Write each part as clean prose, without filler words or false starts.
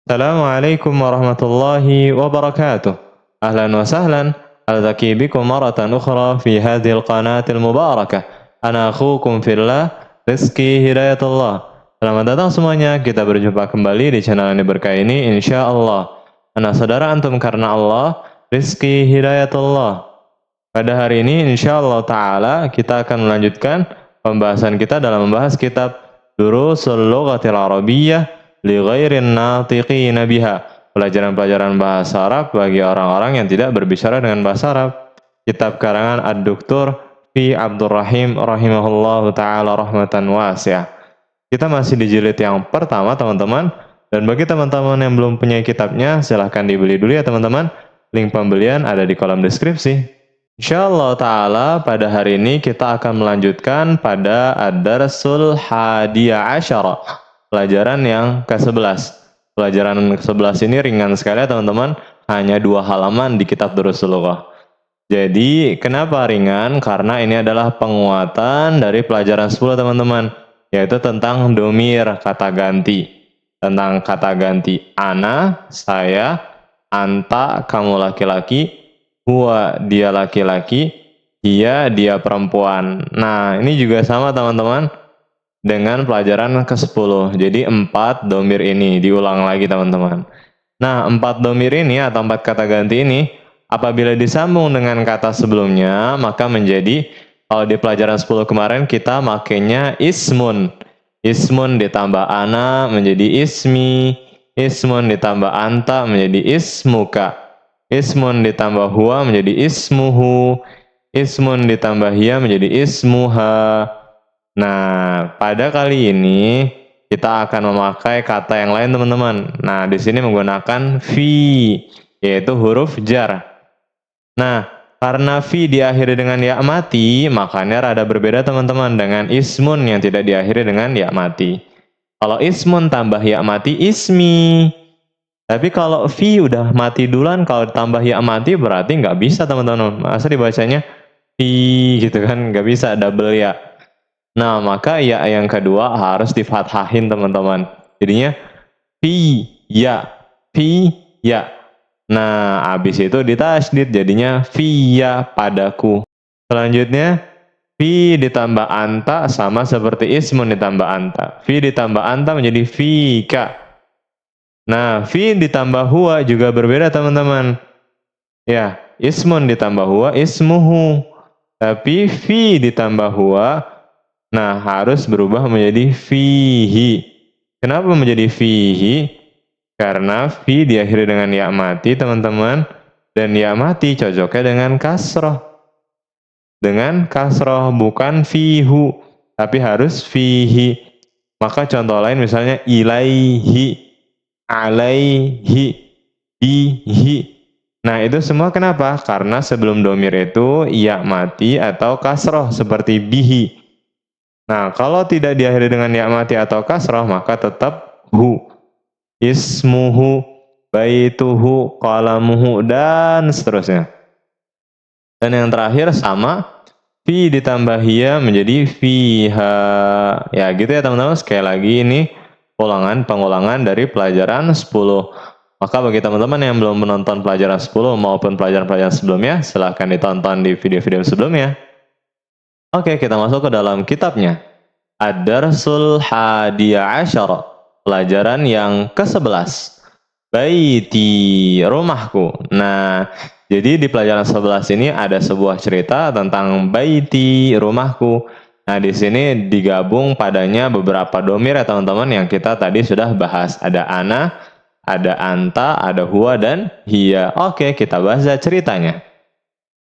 Assalamualaikum warahmatullahi wabarakatuh. Ahlan wa sahlan. Alzaki bikum maratan ukhra fi hadhil qanatil mubarakah. Ana akhukum fillah, Rizky Hidayatullah. Selamat datang semuanya. Kita berjumpa kembali di channel yang berkah ini insyaallah. Ana saudara antum karena Allah, Rizky Hidayatullah. Pada hari ini insyaallah taala kita akan melanjutkan pembahasan kita dalam membahas kitab Durusul Lughatil Arabiyyah li ghairin natiqina biha. Pelajaran-pelajaran bahasa Arab bagi orang-orang yang tidak berbicara dengan bahasa Arab. Kitab karangan Ad-Doktor Fi Abdurrahim rahimahullahu taala rahmatan wasi'ah. Kita masih di jilid yang pertama, teman-teman. Dan bagi teman-teman yang belum punya kitabnya, silahkan dibeli dulu ya, teman-teman. Link pembelian ada di kolom deskripsi. Insyaallah ta'ala pada hari ini kita akan melanjutkan pada Ad-Darsul Hadiya Asyara, pelajaran yang ke-11. Pelajaran ke-11 ini ringan sekali ya teman-teman, hanya 2 halaman di kitab Durusul Lughah. Jadi kenapa ringan? Karena ini adalah penguatan dari pelajaran 10 teman-teman, yaitu tentang domir, kata ganti. Tentang kata ganti ana, saya, anta, kamu laki-laki, huwa, dia laki-laki, dia perempuan. Nah, ini juga sama teman-teman dengan pelajaran ke-10. Jadi 4 domir ini diulang lagi teman-teman. Nah, 4 domir ini atau 4 kata ganti ini apabila disambung dengan kata sebelumnya maka menjadi, kalau di pelajaran 10 kemarin kita makainya ismun. Ismun ditambah ana menjadi ismi, ismun ditambah anta menjadi ismuka, ismun ditambah huwa menjadi ismuhu, ismun ditambah hiya menjadi ismuha. Nah, pada kali ini kita akan memakai kata yang lain teman-teman. Nah, di sini menggunakan fi, yaitu huruf jar. Nah, karena fi diakhiri dengan ya mati, makanya rada berbeda teman-teman dengan ismun yang tidak diakhiri dengan ya mati. Kalau ismun tambah ya mati, ismi. Tapi kalau fi udah mati duluan, kalau tambah ya mati berarti nggak bisa teman-teman. Masa dibacanya fi gitu kan, nggak bisa double ya. Nah, maka ya yang kedua harus difathahin teman-teman. Jadinya fi ya, fi ya. Nah, habis itu ditasydid jadinya fiya, padaku. Selanjutnya fi ditambah anta sama seperti ismun ditambah anta. Fi ditambah anta menjadi fika. Nah, fi ditambah huwa juga berbeda teman-teman. Ya, ismun ditambah huwa ismuhu. Tapi fi ditambah huwa, nah harus berubah menjadi fihi. Kenapa menjadi fihi? Karena fi diakhiri dengan ya mati teman-teman, dan ya mati cocoknya dengan kasroh. Dengan kasroh, bukan fihu, tapi harus fihi. Maka contoh lain misalnya ilaihi, alaihi, bihi. Nah itu semua kenapa? Karena sebelum domir itu ya mati atau kasroh seperti bihi. Nah kalau tidak diakhiri dengan ya mati atau kasroh maka tetap hu, ismuhu, baituhu, qalamuhu, dan seterusnya. Dan yang terakhir sama, fi ditambah hiya menjadi fiha. Ya gitu ya teman-teman, sekali lagi ini pengulangan dari pelajaran 10. Maka bagi teman-teman yang belum menonton pelajaran 10 maupun pelajaran-pelajaran sebelumnya, silahkan ditonton di video-video sebelumnya. Oke, kita masuk ke dalam kitabnya. Ad-Darsul Hadiya Asyara, pelajaran yang ke-11. Baiti, rumahku. Nah, jadi di pelajaran 11 ini ada sebuah cerita tentang baiti, rumahku. Nah, di sini digabung padanya beberapa domir ya teman-teman yang kita tadi sudah bahas. Ada ana, ada anta, ada huwa, dan hiya. Oke, kita bahas ceritanya.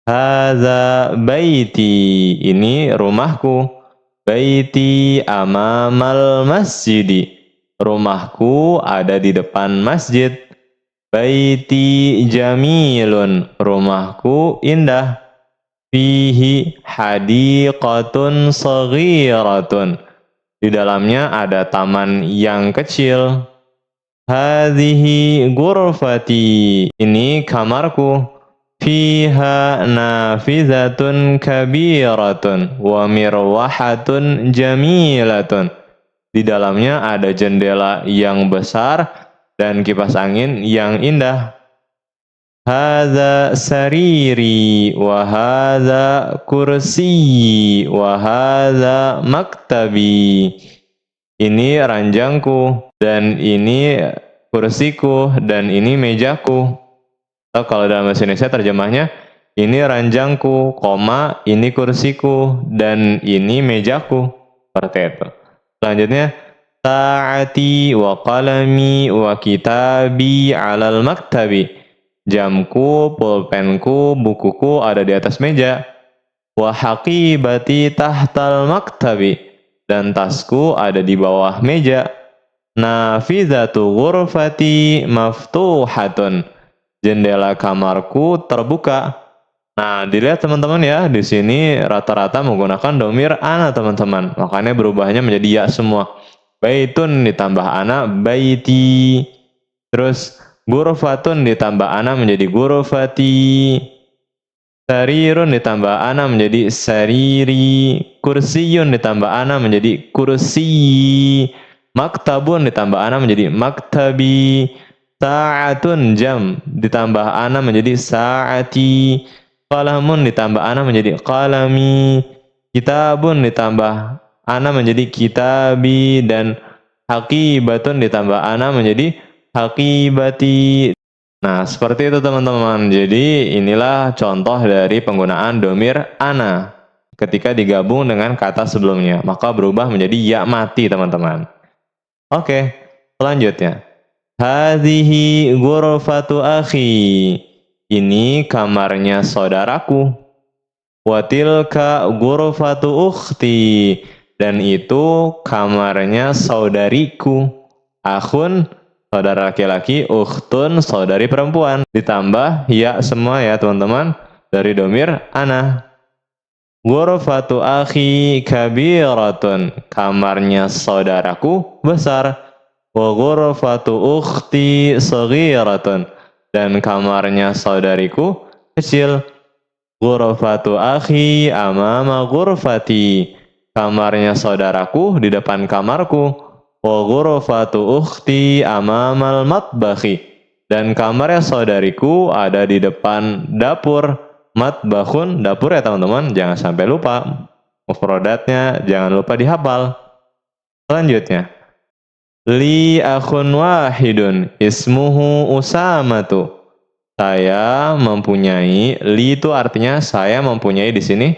Hadza baiti, ini rumahku. Baiti amamal masjidi, rumahku ada di depan masjid. Baiti jamilun, rumahku indah. Fihi hadiqatun saghiratun, di dalamnya ada taman yang kecil. Hadhihi ghurfati, ini kamarku. Fiha nafizatun kabiratun wa mirwahatun jamilatun, Di dalamnya ada jendela yang besar dan kipas angin yang indah. Hadza sariri wa hadza kursi wa hadza maktabi. Ini ranjangku dan ini kursiku dan ini mejaku. Atau kalau dalam bahasa Indonesia terjemahnya, ini ranjangku, koma, ini kursiku dan ini mejaku. Seperti itu. Selanjutnya, saati wa qalami wa kitabi 'alal maktabi. Jamku, pulpenku, bukuku ada di atas meja. Wa haqibati tahtal maktabi. Dan tasku ada di bawah meja. Nafizatu ghurfati maftuhatun. Jendela kamarku terbuka. Nah, dilihat teman-teman ya, di sini rata-rata menggunakan domir ana teman-teman. Makanya berubahnya menjadi ya semua. Baitun ditambah ana baiti. Terus ghurfatun ditambah ana menjadi ghurfati. Sarirun ditambah ana menjadi sariri. Kursiyun ditambah ana menjadi kursi. Maktabun ditambah ana menjadi maktabi. Sa'atun jam ditambah ana menjadi sa'ati. Qalamun ditambah ana menjadi qalami. Kitabun ditambah ana menjadi kitabi. Dan haqibatun ditambah ana menjadi haqibati. Nah, seperti itu teman-teman. Jadi inilah contoh dari penggunaan domir ana ketika digabung dengan kata sebelumnya. Maka berubah menjadi ya mati teman-teman. Oke, selanjutnya. Hadhihi ghurfatu akhi. Ini kamarnya saudaraku. Wa tilka ghurfatu ukhti. Dan itu kamarnya saudariku. Akhun, saudara laki-laki, ukhtun, saudari perempuan. Ditambah ya semua ya teman-teman dari domir ana. Ghurfatu akhi kabiratun. Kamarnya saudaraku besar. Wa ghurfatu ukhti saghiratun. Dan kamarnya saudariku kecil. Ghurfatu akhi amama ghurfati. Kamarnya saudaraku di depan kamarku. Wa ghurfatu ukhti amamal matbakhi. Dan kamarnya saudariku ada di depan dapur. Matbakhun, dapur ya teman-teman, jangan sampai lupa. Mufradatnya jangan lupa dihafal. Selanjutnya. Li akhun wahidun ismuhu Usamatu. Saya mempunyai, li itu artinya saya mempunyai di sini.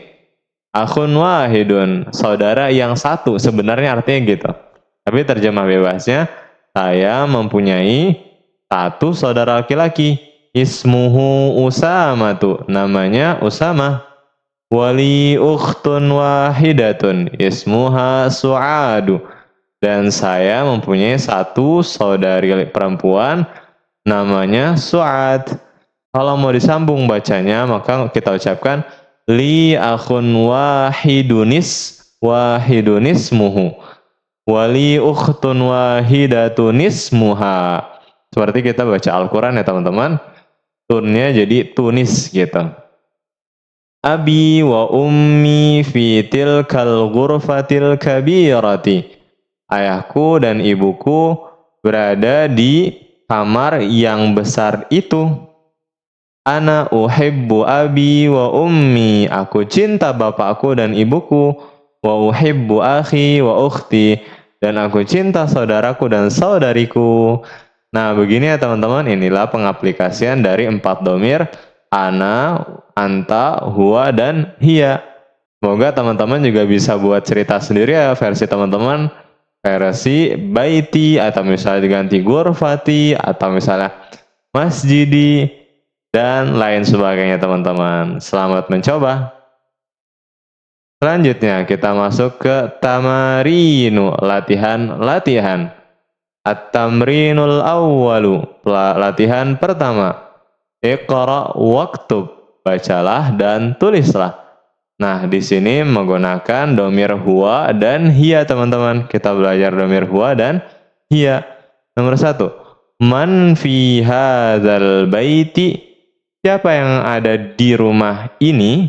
Akhun wahidun, saudara yang satu, sebenarnya artinya gitu. Tapi terjemah bebasnya, saya mempunyai satu saudara laki-laki. Ismuhu Usamatu, namanya Usama. Wali ukhtun wahidatun, ismuha Su'adu. Dan saya mempunyai satu saudari perempuan namanya Su'ad. Kalau mau disambung bacanya maka kita ucapkan li akhun wahidunismuhu. Wali ukhtun wahidatunismuha. Seperti kita baca Al-Quran ya teman-teman. Tunnya jadi tunis gitu. Abi wa ummi fi tilkal ghurfatil kabirati. Ayahku dan ibuku berada di kamar yang besar itu. Ana uhibbu abi wa ummi. Aku cinta bapakku dan ibuku. Wa uhibbu akhi wa ukhti. Dan aku cinta saudaraku dan saudariku. Nah, begini ya teman-teman. Inilah pengaplikasian dari 4 domir. Ana, anta, huwa, dan hiya. Semoga teman-teman juga bisa buat cerita sendiri ya versi teman-teman. Versi baiti atau misalnya diganti ghurfati atau misalnya masjidi dan lain sebagainya teman-teman. Selamat mencoba. Selanjutnya kita masuk ke tamarinu, latihan. At-tamrinul awwalu, latihan pertama. Iqra waktub, bacalah dan tulislah. Nah, di sini menggunakan domir huwa dan hiya teman-teman. Kita belajar domir huwa dan hiya. Nomor 1. Man fi hadzal baiti. Siapa yang ada di rumah ini?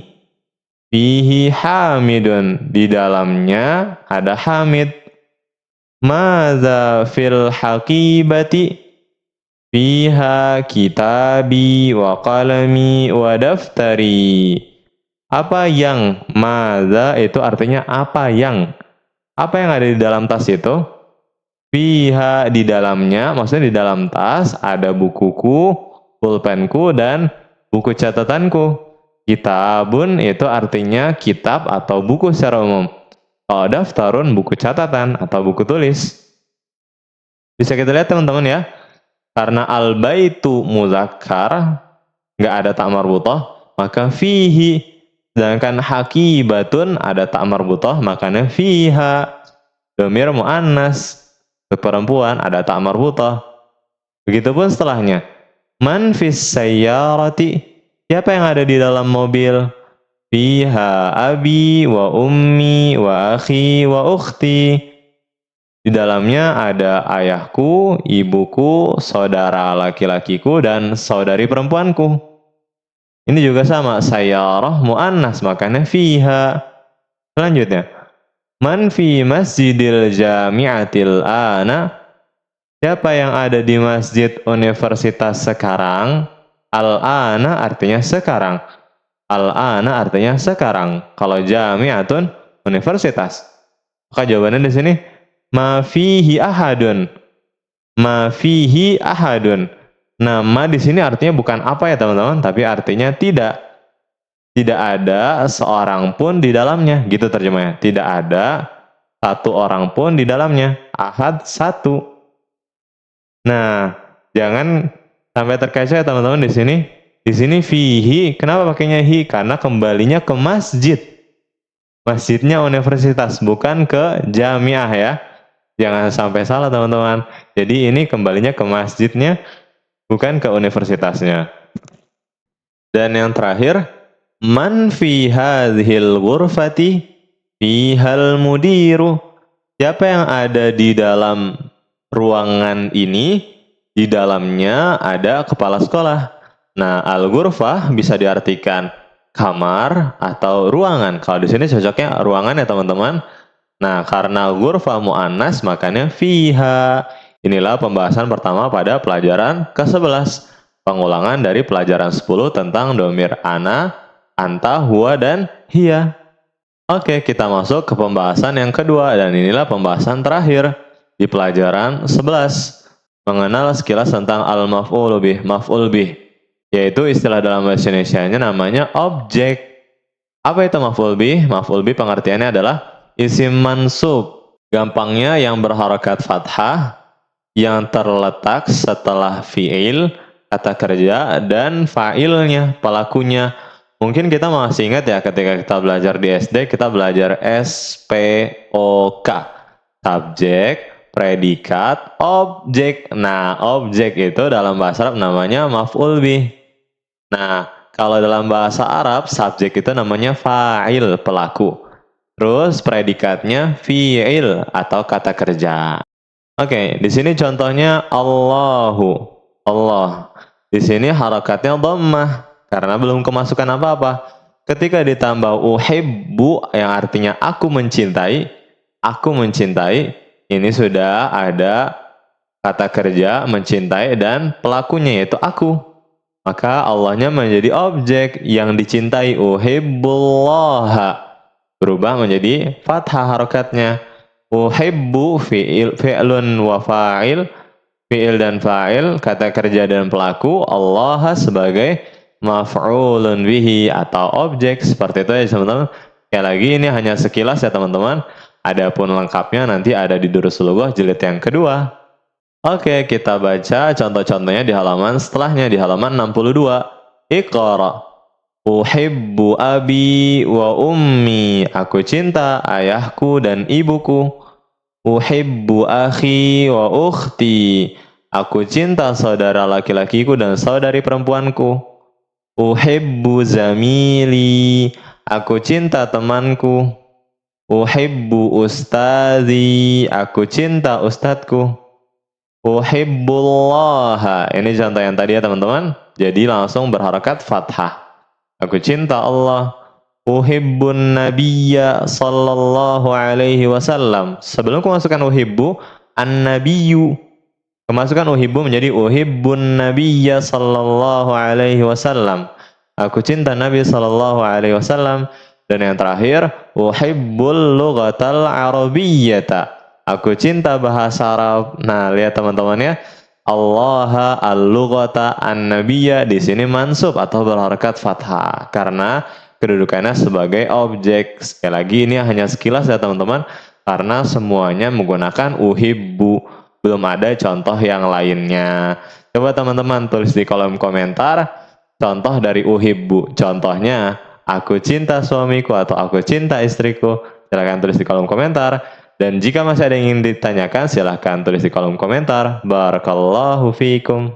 Fihi hamidun. Di dalamnya ada Hamid. Madza fil haqibati? Fiha kitabi wa qalami wa daftari. Apa yang? Madza itu artinya apa yang? Apa yang ada di dalam tas itu? Fiha, di dalamnya, maksudnya di dalam tas ada bukuku, pulpenku, dan buku catatanku. Kitabun itu artinya kitab atau buku secara umum. Kalau daftarun, buku catatan atau buku tulis. Bisa kita lihat teman-teman ya. Karena al-baitu muzakkar, nggak ada ta' marbutah, maka fihi. Sedangkan haqibatun ada ta' marbutah, makanya fiha. Dhamir muannas, perempuan, ada ta' marbutah. Begitupun setelahnya. Man fis sayyarati? Siapa yang ada di dalam mobil? Fiha abi wa ummi wa akhi wa ukhti. Di dalamnya ada ayahku, ibuku, saudara laki-lakiku, dan saudari perempuanku. Ini juga sama, sayyarah muannas, makanya fiha. Selanjutnya, man fi masjidil jami'atil ana? Siapa yang ada di masjid universitas sekarang? Al-ana artinya sekarang. Al-ana artinya sekarang. Kalau jami'atun, universitas. Maka jawabannya di sini, ma fihi ahadun. Ma fihi ahadun. Nama di sini artinya bukan apa ya teman-teman, tapi artinya tidak. Tidak ada seorang pun di dalamnya, gitu terjemahnya. Tidak ada satu orang pun di dalamnya. Ahad, satu. Nah, jangan sampai terkecoh ya teman-teman di sini. Di sini fihi, kenapa pakainya hi? Karena kembalinya ke masjid. Masjidnya universitas, bukan ke jamiah ya. Jangan sampai salah teman-teman. Jadi ini kembalinya ke masjidnya, bukan ke universitasnya. Dan yang terakhir, man fi hadhil ghurfati fihal mudiru? Siapa yang ada di dalam ruangan ini? Di dalamnya ada kepala sekolah. Nah, al-ghurfah bisa diartikan kamar atau ruangan. Kalau di sini cocoknya ruangan ya teman-teman. Nah, karena ghurfah mu'annas makanya fiha. Inilah pembahasan pertama pada pelajaran ke-11. Pengulangan dari pelajaran 10 tentang dhamir ana, anta, huwa, dan hiya. Oke, kita masuk ke pembahasan yang kedua, dan inilah pembahasan terakhir di pelajaran 11. Mengenal sekilas tentang al-maf'ul bih, maf'ul bih, yaitu istilah dalam bahasa Indonesianya namanya objek. Apa itu maf'ul bih? Maf'ul bih pengertiannya adalah isim mansub. Gampangnya yang berharakat fathah, yang terletak setelah fi'il, kata kerja, dan fa'ilnya, pelakunya. Mungkin kita masih ingat ya ketika kita belajar di SD, kita belajar SPOK. Subjek, predikat, objek. Nah, objek itu dalam bahasa Arab namanya maf'ul bih. Nah, kalau dalam bahasa Arab, subjek itu namanya fa'il, pelaku. Terus predikatnya fi'il atau kata kerja. Oke, di sini contohnya Allahu. Allah. Di sini harakatnya dhammah karena belum kemasukan apa-apa. Ketika ditambah uhibbu yang artinya aku mencintai, ini sudah ada kata kerja mencintai dan pelakunya yaitu aku. Maka Allahnya menjadi objek yang dicintai, uhibbullaha. Berubah menjadi fathah harakatnya. Uhibbu fi'lun wa fa'il, fi'il dan fa'il, kata kerja dan pelaku, Allah sebagai maf'ulun bihi atau objek. Seperti itu ya teman-teman. Sekali lagi ini hanya sekilas ya teman-teman. Adapun lengkapnya nanti ada di Durusul Lughah jilid yang kedua. Oke, kita baca contoh-contohnya di halaman setelahnya, di halaman 62. Iqra. Uhibbu abi wa ummi. Aku cinta ayahku dan ibuku. Uhibbu akhi wa ukhti. Aku cinta saudara laki-lakiku dan saudari perempuanku. Uhibbu zamili. Aku cinta temanku. Uhibbu ustadzi. Aku cinta ustadku. Uhibbullaha. Ini contoh yang tadi ya teman-teman. Jadi langsung berharakat fathah. Aku cinta Allah. Uhibbun nabiyya sallallahu alaihi wasallam. Sebelum kemasukan uhibbu, an-nabiyyu. Kemasukan uhibbu menjadi uhibbun nabiyya sallallahu alaihi wasallam. Aku cinta Nabi sallallahu alaihi wasallam. Dan yang terakhir, uhibbul lughatal arabiyyata. Aku cinta bahasa Arab. Nah, lihat teman-teman ya. Allah al-lughata an-nabiyya di sini mansub atau berharakat fathah karena kedudukannya sebagai objek. Sekali lagi ini hanya sekilas ya teman-teman, karena semuanya menggunakan uhibbu, belum ada contoh yang lainnya. Coba teman-teman tulis di kolom komentar contoh dari uhibbu. Contohnya, aku cinta suamiku atau aku cinta istriku. Silahkan tulis di kolom komentar. Dan jika masih ada yang ingin ditanyakan, silahkan tulis di kolom komentar. Barakallahu fiikum.